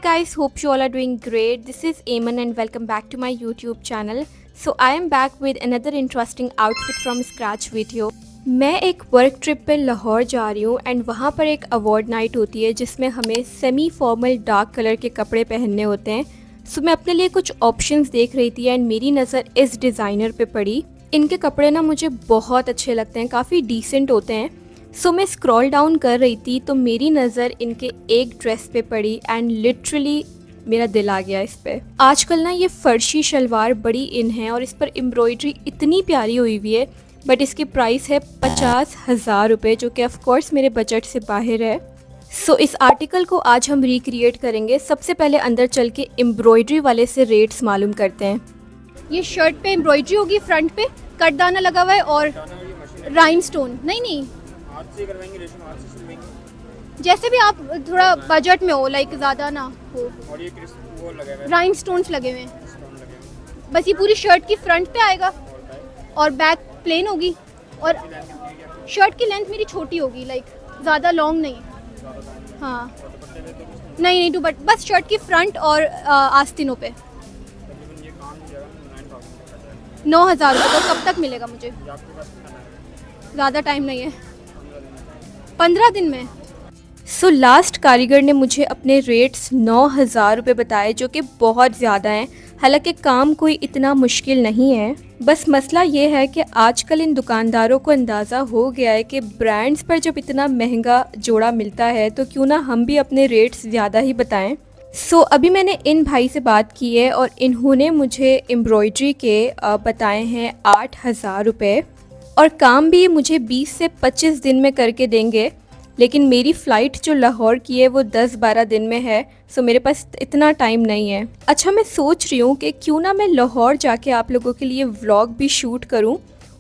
guys, hope you all are doing great. This is Aman and welcome back to my YouTube channel. So I am back with another interesting outfit from scratch video. मैं एक work trip पे लाहौर जा रही हूँ and वहाँ पर एक award night होती है जिसमें हमें सेमी फॉर्मल डार्क कलर के कपड़े पहनने होते हैं। सो मैं अपने लिए कुछ ऑप्शंस देख रही थी एंड मेरी नज़र इस डिज़ाइनर पे पड़ी। इनके कपड़े ना मुझे बहुत अच्छे लगते हैं, काफ़ी डिसेंट होते हैं। सो मैं स्क्रॉल डाउन कर रही थी तो मेरी नज़र इनके एक ड्रेस पे पड़ी एंड लिटरली मेरा दिल आ गया इस पे। आजकल ना ये फर्शी शलवार बड़ी इन है और इस पर एम्ब्रॉयडरी इतनी प्यारी हुई हुई है, बट इसकी प्राइस है 50,000 रुपये, जो कि ऑफ कोर्स मेरे बजट से बाहर है। सो इस आर्टिकल को आज हम रिक्रिएट करेंगे। सबसे पहले अंदर चल के एम्ब्रॉयडरी वाले से रेट्स मालूम करते हैं। ये शर्ट पे एम्ब्रॉयडरी होगी, फ्रंट पे कटदाना लगा हुआ है और राइनस्टोन। नहीं हाथ से करवाएंगे, रेशम हाथ से सिलवाएंगे, जैसे भी आप थोड़ा बजट में हो, लाइक ज़्यादा ना हो। और ये वो लगे हुए हैं, राइनस्टोन्स लगे हुए हैं। स्टोन लगे हुए हैं। बस ये पूरी शर्ट की फ्रंट पे आएगा और बैक प्लेन होगी। और शर्ट की लेंथ मेरी छोटी होगी, लाइक ज़्यादा लॉन्ग नहीं। हाँ नहीं बट बस शर्ट की फ्रंट और आस्तीनों पे। तकरीबन ये काम जो है 9,000 का है। 9,000 रुपये तो कब तक मिलेगा मुझे? ये आपके पास कितना है? ज़्यादा टाइम नहीं है, 15 दिन में। सो लास्ट कारीगर ने मुझे अपने रेट्स 9,000 रुपये बताए, जो कि बहुत ज़्यादा हैं। हालांकि काम कोई इतना मुश्किल नहीं है, बस मसला ये है कि आजकल इन दुकानदारों को अंदाज़ा हो गया है कि ब्रांड्स पर जब इतना महंगा जोड़ा मिलता है तो क्यों ना हम भी अपने रेट्स ज़्यादा ही बताएं। सो अभी मैंने इन भाई से बात की है और इन्होंने मुझे एम्ब्रॉयडरी के बताए हैं 8,000 रुपये और काम भी मुझे 20 से 25 दिन में करके देंगे। लेकिन मेरी फ़्लाइट जो लाहौर की है वो 10-12 दिन में है, सो मेरे पास इतना टाइम नहीं है। अच्छा, मैं सोच रही हूँ कि क्यों ना मैं लाहौर जाके आप लोगों के लिए व्लॉग भी शूट करूँ।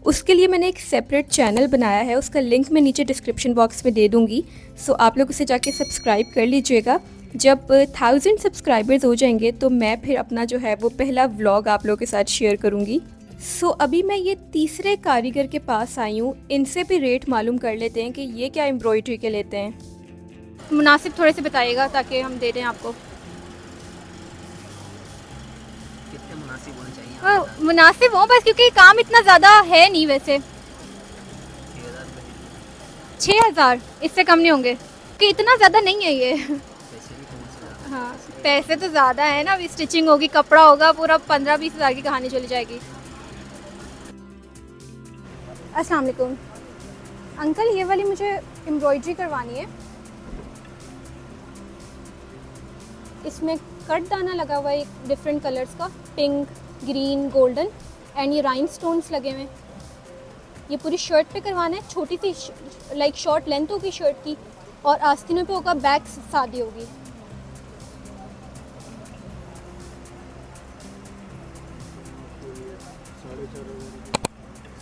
उसके लिए मैंने एक सेपरेट चैनल बनाया है, उसका लिंक मैं नीचे डिस्क्रिप्शन बॉक्स में दे दूँगी। सो आप लोग उसे जाके सब्सक्राइब कर लीजिएगा। जब 1000 सब्सक्राइबर्स हो जाएंगे तो मैं फिर अपना जो है वो पहला व्लॉग आप लोगों के साथ शेयर करूँगी। सो अभी मैं ये तीसरे कारीगर के पास आई हूँ, इनसे भी रेट मालूम कर लेते हैं कि ये क्या एम्ब्रॉयडरी के लेते हैं। मुनासिब थोड़े से बताइएगा ताकि हम दे दें आपको। कितने मुनासिब होने चाहिए? हाँ, मुनासिब हो बस, क्योंकि काम इतना ज़्यादा है नहीं वैसे। 6,000, इससे कम नहीं होंगे कि इतना ज़्यादा नहीं है ये। पैसे भी कौन से? हाँ पैसे तो ज़्यादा है ना, अभी स्टिचिंग होगी, कपड़ा होगा, पूरा 15-20 हज़ार की कहानी चली जाएगी। अस्सलाम वालेकुम अंकल, ये वाली मुझे एम्ब्रॉयडरी करवानी है। इसमें कट दाना लगा हुआ है एक डिफरेंट कलर्स का, पिंक, ग्रीन, गोल्डन एंड ये राइनस्टोन्स लगे हुए हैं। ये पूरी शर्ट पे करवाना है, छोटी सी लाइक शॉर्ट लेंथ होगी शर्ट की और आस्तीनों पे होगा, बैक सादी होगी।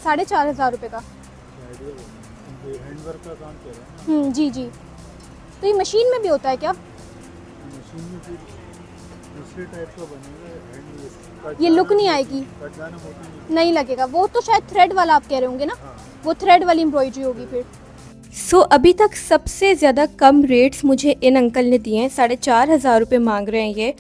₹4,500 का। हैंडवर्क का काम कर रहे हैं। जी। तो ये मशीन में भी होता है क्या? मशीन में फिर दूसरे टाइप का बनेगा। ये लुक नहीं आएगी, कटदाना मोटी नहीं लगेगा। वो तो शायद थ्रेड वाला आप कह रहे होंगे ना? वो थ्रेड वाली एम्ब्रॉयडरी होगी फिर। सो अभी तक सबसे ज़्यादा कम रेट्स मुझे इन अंकल ने दिए हैं, 4,500 रुपये मांग रहे हैं ये।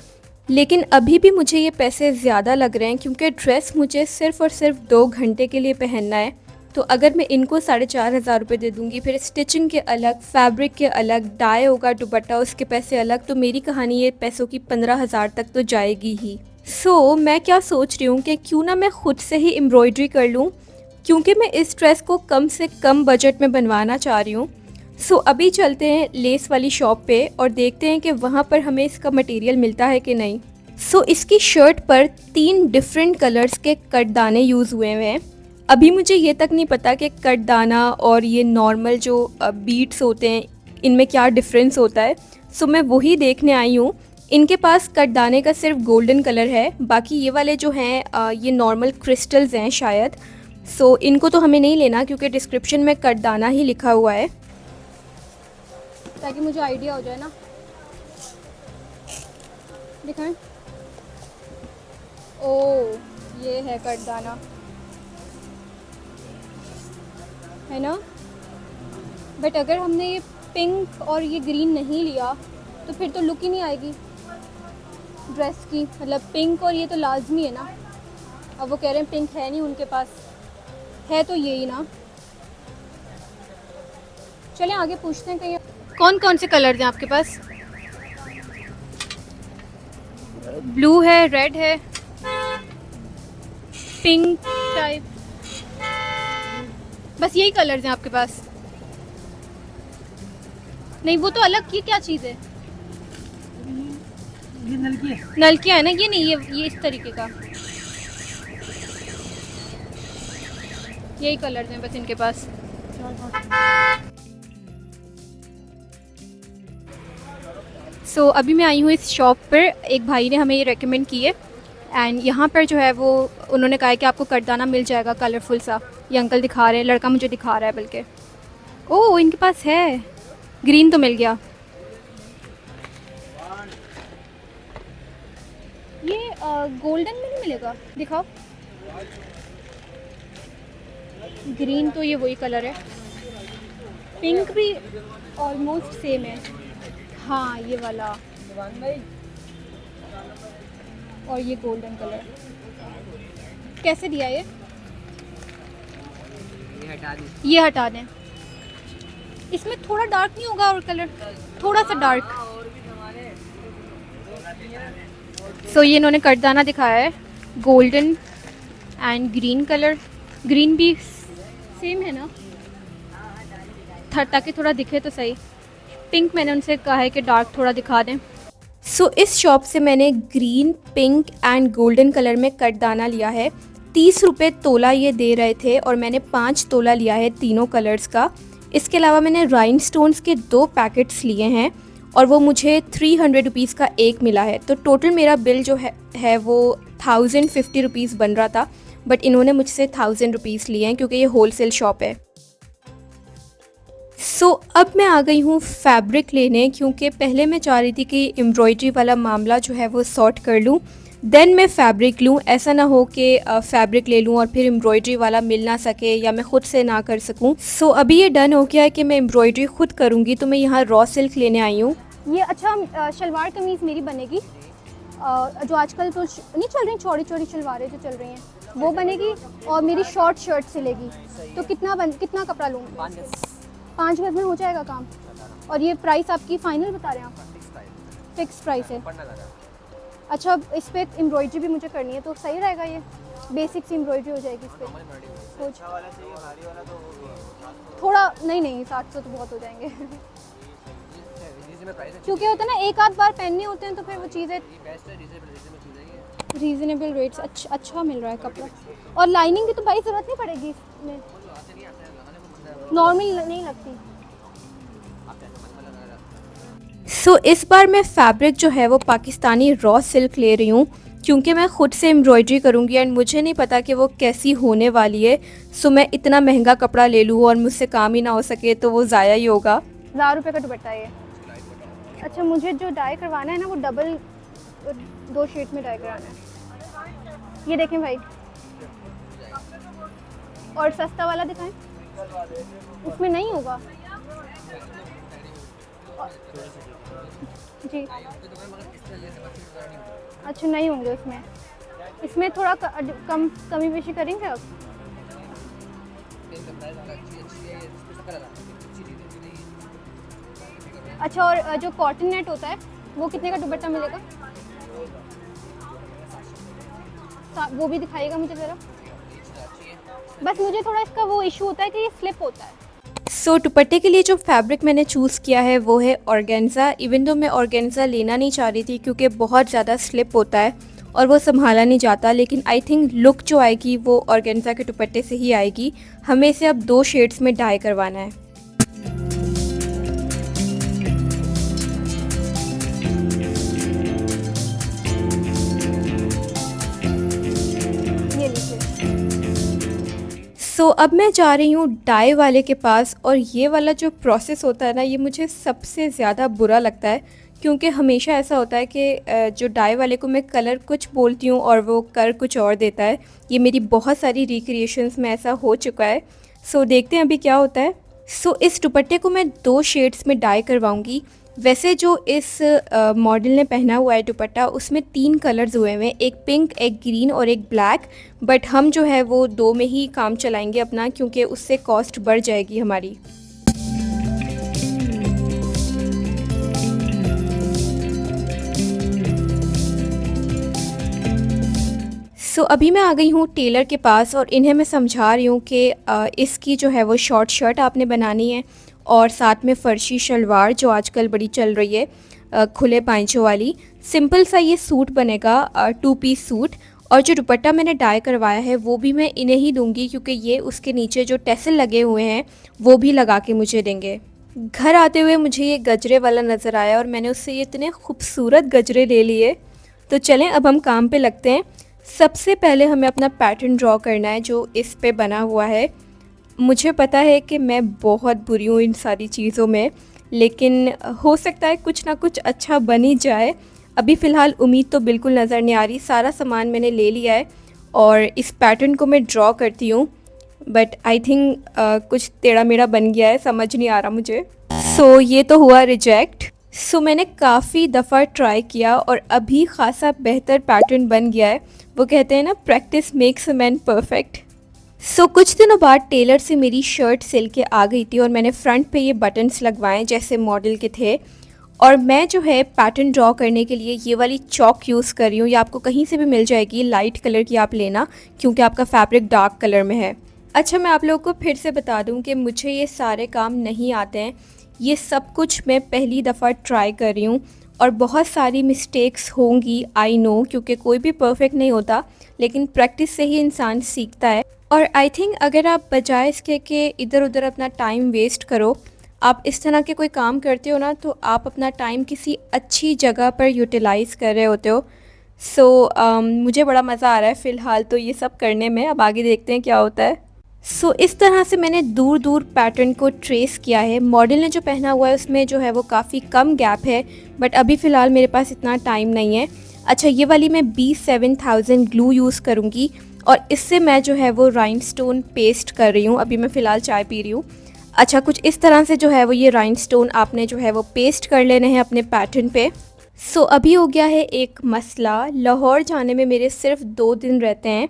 लेकिन अभी भी मुझे ये पैसे ज़्यादा लग रहे हैं क्योंकि ड्रेस मुझे सिर्फ़ और सिर्फ 2 घंटे के लिए पहनना है। तो अगर मैं इनको 4,500 रुपये दे दूँगी, फिर स्टिचिंग के अलग, फैब्रिक के अलग, डाई होगा दुपट्टा उसके पैसे अलग, तो मेरी कहानी ये पैसों की 15,000 तक तो जाएगी ही। सो मैं क्या सोच रही हूँ कि क्यों ना मैं ख़ुद से ही एम्ब्रॉयडरी कर लूँ, क्योंकि मैं इस ड्रेस को कम से कम बजट में बनवाना चाह रही हूँ। सो अभी चलते हैं लेस वाली शॉप पे और देखते हैं कि वहाँ पर हमें इसका मटेरियल मिलता है कि नहीं। सो इसकी शर्ट पर 3 डिफरेंट कलर्स के कटदाने यूज़ हुए हैं। अभी मुझे ये तक नहीं पता कि कटदाना और ये नॉर्मल जो बीट्स होते हैं इनमें क्या डिफरेंस होता है। सो मैं वही देखने आई हूँ। इनके पास कटदाने का सिर्फ गोल्डन कलर है, बाकी ये वाले जो हैं ये नॉर्मल क्रिस्टल्स हैं शायद। सो इनको तो हमें नहीं लेना क्योंकि डिस्क्रिप्शन में कटदाना ही लिखा हुआ है, ताकि मुझे आइडिया हो जाए ना। दिखाएं। ओ ये है कटदाना, है ना? बट अगर हमने ये पिंक और ये ग्रीन नहीं लिया तो फिर तो लुक ही नहीं आएगी। ड्रेस की, मतलब पिंक और ये तो लाजमी है ना। अब वो कह रहे हैं पिंक है नहीं उनके पास, है तो यही ना। चलें आगे पूछते हैं कहीं कौन कौन से कलर हैं आपके पास। ब्लू है, रेड है, पिंक टाइप, बस यही कलर्स हैं आपके पास। नहीं वो तो अलग की क्या चीज़ है, ये नलकी है। नलकियाँ है ना, ये नहीं, ये इस तरीके का, यही कलर्स हैं बस इनके पास। सो अभी मैं आई हूँ इस शॉप पर, एक भाई ने हमें ये रेकमेंड की है एंड यहाँ पर जो है वो उन्होंने कहा है कि आपको कटदाना मिल जाएगा कलरफुल सा। ये अंकल दिखा रहे हैं, लड़का मुझे दिखा रहा है बल्कि। ओह इनके पास है, ग्रीन तो मिल गया। ये गोल्डन में नहीं मिलेगा, दिखाओ। ग्रीन तो ये वही कलर है, पिंक भी ऑलमोस्ट सेम है। हाँ ये वाला, और ये गोल्डन कलर कैसे दिया ये हटा दी। ये हटा दें। इसमें थोड़ा डार्क नहीं होगा और कलर थोड़ा सा डार्क। सो ये इन्होंने कटदाना दिखाया है, golden and green colour. Green भी सेम है ना, ताकि थोड़ा दिखे तो सही। पिंक मैंने उनसे कहा है कि डार्क थोड़ा दिखा दें। सो इस शॉप से मैंने green, pink and golden colour में कटदाना लिया है। 30 रुपये तोला ये दे रहे थे और मैंने 5 तोला लिया है तीनों कलर्स का। इसके अलावा मैंने राइनस्टोन्स के 2 पैकेट्स लिए हैं और वो मुझे 300 रुपीज़ का एक मिला है। तो टोटल मेरा बिल जो है वो 1050 रुपीज़ बन रहा था, बट इन्होंने मुझसे 1000 रुपीज़ लिए हैं क्योंकि ये होलसेल शॉप है। सो अब मैं आ गई हूँ फैब्रिक लेने, क्योंकि पहले मैं चाह रही थी कि एम्ब्रॉयडरी वाला मामला जो है वो सॉर्ट कर लूँ, देन मैं फ़ैब्रिक लूँ। ऐसा ना हो कि फ़ैब्रिक ले लूँ और फिर एम्ब्रॉयडरी वाला मिल ना सके या मैं ख़ुद से ना कर सकूँ। सो अभी ये डन हो गया है कि मैं एम्ब्रॉयडरी ख़ुद करूँगी। तो मैं यहाँ रॉ सिल्क लेने आई हूँ। ये अच्छा शलवार कमीज़ मेरी बनेगी, जो आजकल तो नहीं चल रही चौड़ी चौड़ी शलवारें जो चल रही हैं वो बनेगी, और मेरी शॉर्ट शर्ट सिलेगी। तो कितना कपड़ा लूँगी? 5 गज में हो जाएगा काम। और ये प्राइस आपकी फ़ाइनल बता रहे हैं आप? फिक्स प्राइस है। अच्छा इस पर एम्ब्रॉयडरी भी मुझे करनी है तो सही रहेगा, ये बेसिक सी एम्ब्रॉयडरी हो जाएगी इस पर कुछ थोड़ा। नहीं 700 तो बहुत हो जाएंगे क्योंकि होता है ना एक आध बार पहनने होते हैं तो फिर वो चीज़ें रीज़नेबल रेट्स। अच्छा मिल रहा है कपड़ा, और लाइनिंग की तो भाई ज़रूरत नहीं पड़ेगी इसमें, नॉर्मल नहीं लगती। सो इस बार मैं फैब्रिक जो है वो पाकिस्तानी रॉ सिल्क ले रही हूँ, क्योंकि मैं ख़ुद से एम्ब्रॉयडरी करूँगी एंड मुझे नहीं पता कि वो कैसी होने वाली है। सो मैं इतना महंगा कपड़ा ले लूँ और मुझसे काम ही ना हो सके तो वो ज़ाया ही होगा। 1000 रुपये का दुपट्टा है ये। अच्छा मुझे जो डाई करवाना है ना वो डबल 2 शीट में डाई कराना है। ये देखें भाई, और सस्ता वाला दिखाएं, उसमें नहीं होगा जी। अच्छा नहीं होंगे इसमें थोड़ा कमी पेशी करेंगे आप? अच्छा और जो कॉटन नेट होता है वो कितने का दुपट्टा मिलेगा? वो भी दिखाइएगा मुझे ज़रा। बस मुझे थोड़ा इसका वो इशू होता है कि ये स्लिप होता है। सो दुपट्टे के लिए जो फैब्रिक मैंने चूज़ किया है वो है ऑर्गेन्जा। इवन दो मैं ऑर्गेन्जा लेना नहीं चाह रही थी क्योंकि बहुत ज़्यादा स्लिप होता है और वो संभाला नहीं जाता, लेकिन आई थिंक लुक जो आएगी वो ऑर्गेन्जा के दुपट्टे से ही आएगी। हमें इसे अब 2 शेड्स में डाई करवाना है। सो अब मैं जा रही हूँ डाई वाले के पास, और ये वाला जो प्रोसेस होता है ना ये मुझे सबसे ज़्यादा बुरा लगता है, क्योंकि हमेशा ऐसा होता है कि जो डाई वाले को मैं कलर कुछ बोलती हूँ और वो कर कुछ और देता है। ये मेरी बहुत सारी रिक्रिएशंस में ऐसा हो चुका है। सो देखते हैं अभी क्या होता है। सो इस दुपट्टे को मैं 2 शेड्स में डाई करवाऊँगी। वैसे जो इस मॉडल ने पहना हुआ है दुपट्टा, उसमें 3 कलर्स हुए हुए हैं, एक पिंक, एक ग्रीन और एक ब्लैक। बट हम जो है वो 2 में ही काम चलाएंगे अपना, क्योंकि उससे कॉस्ट बढ़ जाएगी हमारी। अभी मैं आ गई हूँ टेलर के पास और इन्हें मैं समझा रही हूँ कि इसकी जो है वो शॉर्ट शर्ट आपने बनानी है और साथ में फ़र्शी शलवार जो आजकल बड़ी चल रही है, खुले पाइंचों वाली। सिंपल सा ये सूट बनेगा, 2 पीस सूट। और जो दुपट्टा मैंने डाई करवाया है वो भी मैं इन्हें ही दूंगी, क्योंकि ये उसके नीचे जो टेसल लगे हुए हैं वो भी लगा के मुझे देंगे। घर आते हुए मुझे ये गजरे वाला नज़र आया और मैंने उससे ये इतने खूबसूरत गजरे ले लिए। तो चलें अब हम काम पे लगते हैं। सबसे पहले हमें अपना पैटर्न ड्रॉ करना है जो इस पे बना हुआ है। मुझे पता है कि मैं बहुत बुरी हूँ इन सारी चीज़ों में, लेकिन हो सकता है कुछ ना कुछ अच्छा बन ही जाए। अभी फ़िलहाल उम्मीद तो बिल्कुल नज़र नहीं आ रही। सारा सामान मैंने ले लिया है और इस पैटर्न को मैं ड्रॉ करती हूँ, बट आई थिंक कुछ टेढ़ा मेढ़ा बन गया है, समझ नहीं आ रहा मुझे। ये तो हुआ रिजेक्ट। मैंने काफ़ी दफ़ा ट्राई किया और अभी ख़ासा बेहतर पैटर्न बन गया है। वो कहते हैं ना, practice makes a man perfect. कुछ दिनों बाद टेलर से मेरी शर्ट सिल के आ गई थी और मैंने फ्रंट पे ये बटन्स लगवाए जैसे मॉडल के थे। और मैं जो है पैटर्न ड्रॉ करने के लिए ये वाली चॉक यूज़ कर रही हूँ। ये आपको कहीं से भी मिल जाएगी, लाइट कलर की आप लेना, क्योंकि आपका फैब्रिक डार्क कलर में है। अच्छा, मैं आप लोगों को फिर से बता दूँ कि मुझे ये सारे काम नहीं आते हैं। ये सब कुछ मैं पहली दफ़ा ट्राई कर रही हूँ और बहुत सारी मिस्टेक्स होंगी, आई नो, क्योंकि कोई भी परफेक्ट नहीं होता, लेकिन प्रैक्टिस से ही इंसान सीखता है। और आई थिंक अगर आप बजाय इसके कि इधर उधर अपना टाइम वेस्ट करो, आप इस तरह के कोई काम करते हो ना, तो आप अपना टाइम किसी अच्छी जगह पर यूटिलाइज़ कर रहे होते हो। मुझे बड़ा मज़ा आ रहा है फ़िलहाल तो ये सब करने में। अब आगे देखते हैं क्या होता है। इस तरह से मैंने दूर दूर पैटर्न को ट्रेस किया है। मॉडल ने जो पहना हुआ है उसमें जो है वो काफ़ी कम गैप है, बट अभी फ़िलहाल मेरे पास इतना टाइम नहीं है। अच्छा, ये वाली मैं B7000 ग्लू यूज़ करूँगी और इससे मैं जो है वो राइनस्टोन पेस्ट कर रही हूँ। अभी मैं फ़िलहाल चाय पी रही हूँ। अच्छा, कुछ इस तरह से जो है वो ये राइनस्टोन आपने जो है वो पेस्ट कर लेने हैं अपने पैटर्न पे। अभी हो गया है एक मसला। लाहौर जाने में मेरे सिर्फ 2 दिन रहते हैं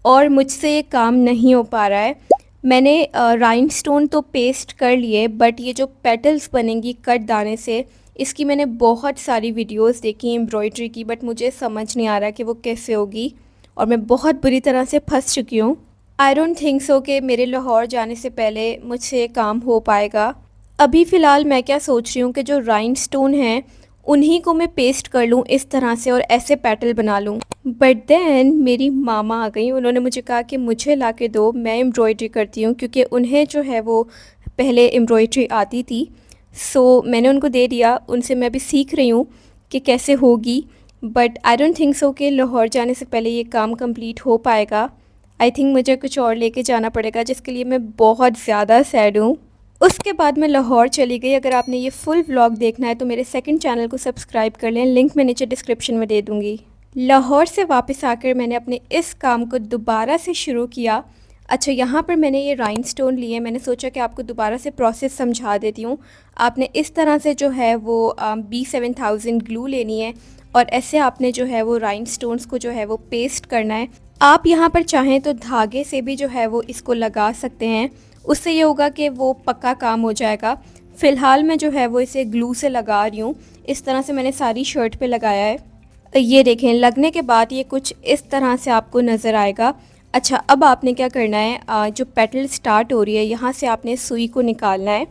और मुझसे ये काम नहीं हो पा रहा है। मैंने राइनस्टोन तो पेस्ट कर लिए, बट ये जो पेटल्स बनेंगी कट दाने से, इसकी मैंने बहुत सारी वीडियोस देखी एम्ब्रॉयडरी की, बट मुझे समझ नहीं आ रहा कि वो कैसे होगी और मैं बहुत बुरी तरह से फंस चुकी हूँ। आई डोंट थिंक सो कि मेरे लाहौर जाने से पहले मुझसे ये काम हो पाएगा। अभी फ़िलहाल मैं क्या सोच रही हूँ कि जो राइनस्टोन हैं उन्हीं को मैं पेस्ट कर लूँ इस तरह से और ऐसे पेटल बना लूँ। बट देन मेरी मामा आ गई। उन्होंने मुझे कहा कि मुझे ला के दो, मैं एम्ब्रॉयडरी करती हूँ, क्योंकि उन्हें जो है वो पहले एम्ब्रॉयडरी आती थी। मैंने उनको दे दिया। उनसे मैं अभी सीख रही हूँ कि कैसे होगी, but I don't think so कि लाहौर जाने से पहले ये काम कंप्लीट हो पाएगा। आई थिंक मुझे कुछ और लेके जाना पड़ेगा, जिसके लिए मैं बहुत ज़्यादा सैड हूँ। उसके बाद मैं लाहौर चली गई। अगर आपने ये फुल व्लॉग देखना है तो मेरे सेकंड चैनल को सब्सक्राइब कर लें, लिंक मैं नीचे डिस्क्रिप्शन में दे दूँगी। लाहौर से वापस आकर मैंने अपने इस काम को दोबारा से शुरू किया। अच्छा, यहाँ पर मैंने ये राइनस्टोन लिए। मैंने सोचा कि आपको दोबारा से प्रोसेस समझा देती हूँ। आपने इस तरह से जो है वो B7000 ग्लू लेनी है और ऐसे आपने जो है वो राइनस्टोन्स को जो है वो पेस्ट करना है। आप यहाँ पर चाहें तो धागे से भी जो है वो इसको लगा सकते हैं, उससे ये होगा कि वो पक्का काम हो जाएगा। फ़िलहाल मैं जो है वो इसे ग्लू से लगा रही हूँ। इस तरह से मैंने सारी शर्ट पे लगाया है। ये देखें, लगने के बाद ये कुछ इस तरह से आपको नज़र आएगा। अच्छा, अब आपने क्या करना है, जो पेटल स्टार्ट हो रही है यहाँ से आपने सुई को निकालना है,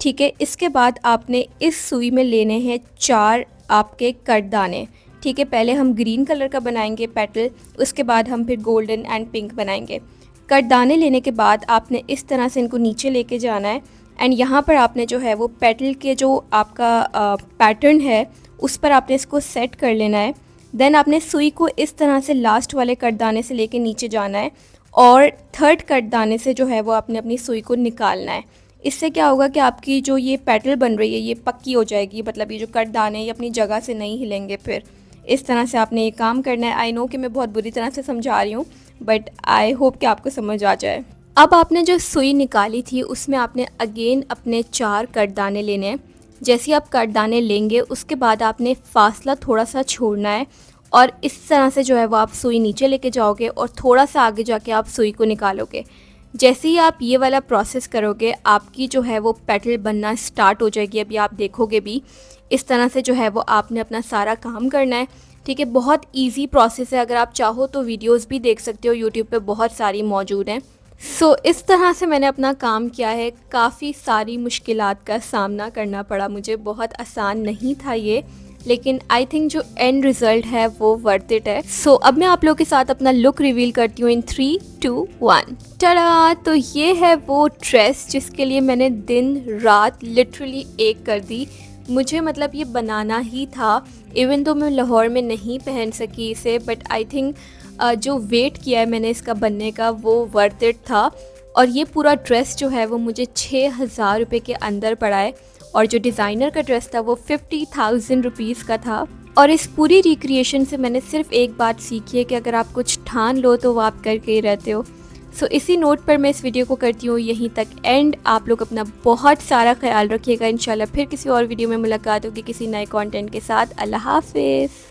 ठीक है। इसके बाद आपने इस सुई में लेने हैं 4 आपके कट दाने, ठीक है। पहले हम ग्रीन कलर का बनाएंगे पेटल, उसके बाद हम फिर गोल्डन एंड पिंक बनाएंगे। कट दाने लेने के बाद आपने इस तरह से इनको नीचे लेके जाना है एंड यहाँ पर आपने जो है वो पेटल के जो आपका पैटर्न है उस पर आपने इसको सेट कर लेना है। देन आपने सुई को इस तरह से लास्ट वाले कट दाने से लेके नीचे जाना है और थर्ड कट दाने से जो है वो आपने अपनी सुई को निकालना है। इससे क्या होगा कि आपकी जो ये पेटल बन रही है ये पक्की हो जाएगी, मतलब ये जो कट दाने ये अपनी जगह से नहीं हिलेंगे। फिर इस तरह से आपने ये काम करना है। आई नो कि मैं बहुत बुरी तरह से समझा रही हूँ, बट आई होप कि आपको समझ आ जाए। अब आपने जो सुई निकाली थी उसमें आपने अगेन अपने 4 कट दाने लेने हैं। जैसे ही आप कटदाने लेंगे उसके बाद आपने फासला थोड़ा सा छोड़ना है और इस तरह से जो है वो आप सुई नीचे लेके जाओगे और थोड़ा सा आगे जाके आप सुई को निकालोगे। जैसे ही आप ये वाला प्रोसेस करोगे आपकी जो है वो पेटल बनना स्टार्ट हो जाएगी। अभी आप देखोगे भी इस तरह से जो है वो आपने अपना सारा काम करना है। ठीक है, बहुत इजी प्रोसेस है। अगर आप चाहो तो वीडियोस भी देख सकते हो, यूट्यूब पे बहुत सारी मौजूद हैं। इस तरह से मैंने अपना काम किया है। काफ़ी सारी मुश्किलात का सामना करना पड़ा मुझे, बहुत आसान नहीं था ये, लेकिन आई थिंक जो एंड रिज़ल्ट है वो वर्थ इट है। अब मैं आप लोगों के साथ अपना लुक रिवील करती हूँ इन 3, 2, 1। टड़ा! तो ये है वो ड्रेस जिसके लिए मैंने दिन रात लिटरली एक कर दी। मुझे मतलब ये बनाना ही था, इवन तो मैं लाहौर में नहीं पहन सकी इसे, बट आई थिंक जो वेट किया है मैंने इसका बनने का वो वर्थ इट था। और ये पूरा ड्रेस जो है वो मुझे 6,000 रुपये के अंदर पड़ा है और जो डिज़ाइनर का ड्रेस था वो 50,000 रुपीज़ का था। और इस पूरी रिक्रिएशन से मैंने सिर्फ एक बात सीखी है कि अगर आप कुछ ठान लो तो वो आप करके ही रहते हो। इसी नोट पर मैं इस वीडियो को करती हूँ यहीं तक एंड। आप लोग अपना बहुत सारा ख्याल रखिएगा। इंशाल्लाह फिर किसी और वीडियो में मुलाकात होगी किसी नए कंटेंट के साथ। अल्लाह हाफिज़।